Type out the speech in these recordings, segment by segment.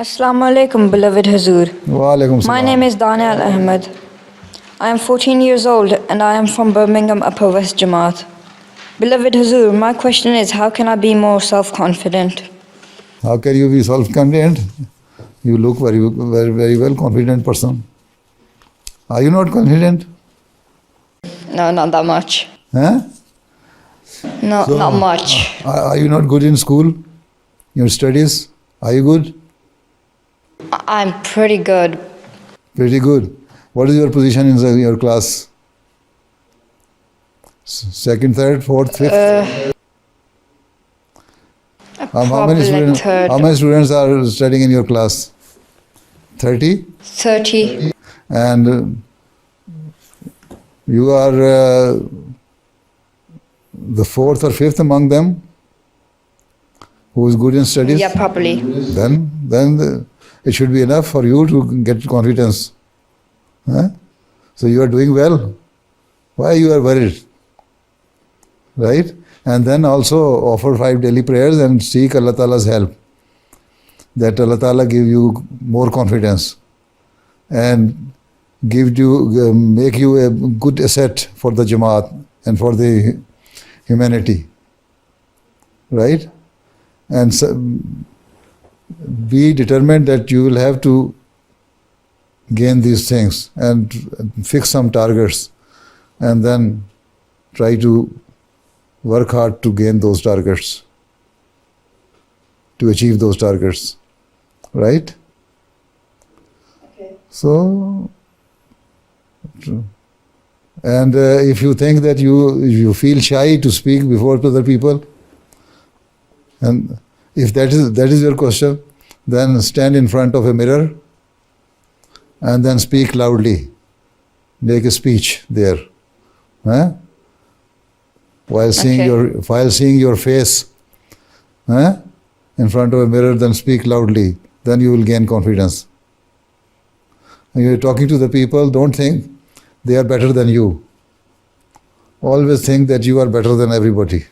Assalamu alaikum, beloved Hazur. Wa alaikum salam. My name is Daniel Ahmed. I am 14 years old and I am from Birmingham, Upper West Jamaat. Beloved Hazur, my question is, how can I be more self-confident? How can you be self-confident? You look very well confident person. Are you not confident? No, not that much. Huh? No, So, not much. Are you not good in school? Your studies? Are you good? I'm pretty good. Pretty good. What is your position in your class? Second, third, fourth, fifth? How Probably like third. How many students are studying in your class? 30? 30. And you are the fourth or fifth among them who is good in studies? Yeah, probably. Then it should be enough for you to get confidence. Huh? So you are doing well. Why you are worried? Right? And then also offer 5 daily prayers and seek Allah Ta'ala's help. That Allah Ta'ala give you more confidence and make you a good asset for the Jamaat and for the humanity. Right? And so, be determined that you will have to gain these things and fix some targets and then try to work hard to gain those targets, to achieve those targets. Right? Okay. So, and if you think that you feel shy to speak before other people, and if that is your question, then stand in front of a mirror and then speak loudly. Make a speech there. Huh? While seeing your face in front of a mirror, then speak loudly. Then you will gain confidence. When you are talking to the people, don't think they are better than you. Always think that you are better than everybody.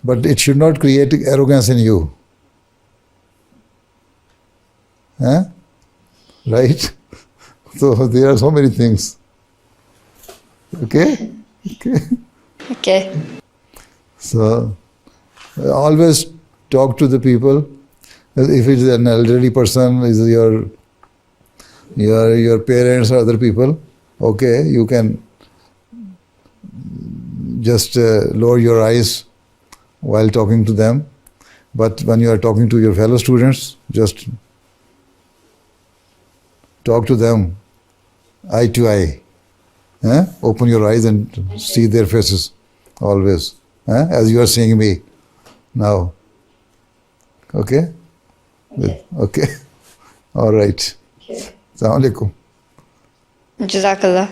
But it should not create arrogance in you. Right? So there are so many things. Okay? Okay. So always talk to the people. If it is an elderly person, is your parents or other people, okay, you can just lower your eyes while talking to them. But when you are talking to your fellow students, just talk to them eye to eye. Open your eyes and see their faces always, as you are seeing me now. Okay? Okay. All right. Okay. Assalamu alaikum. Jazakallah.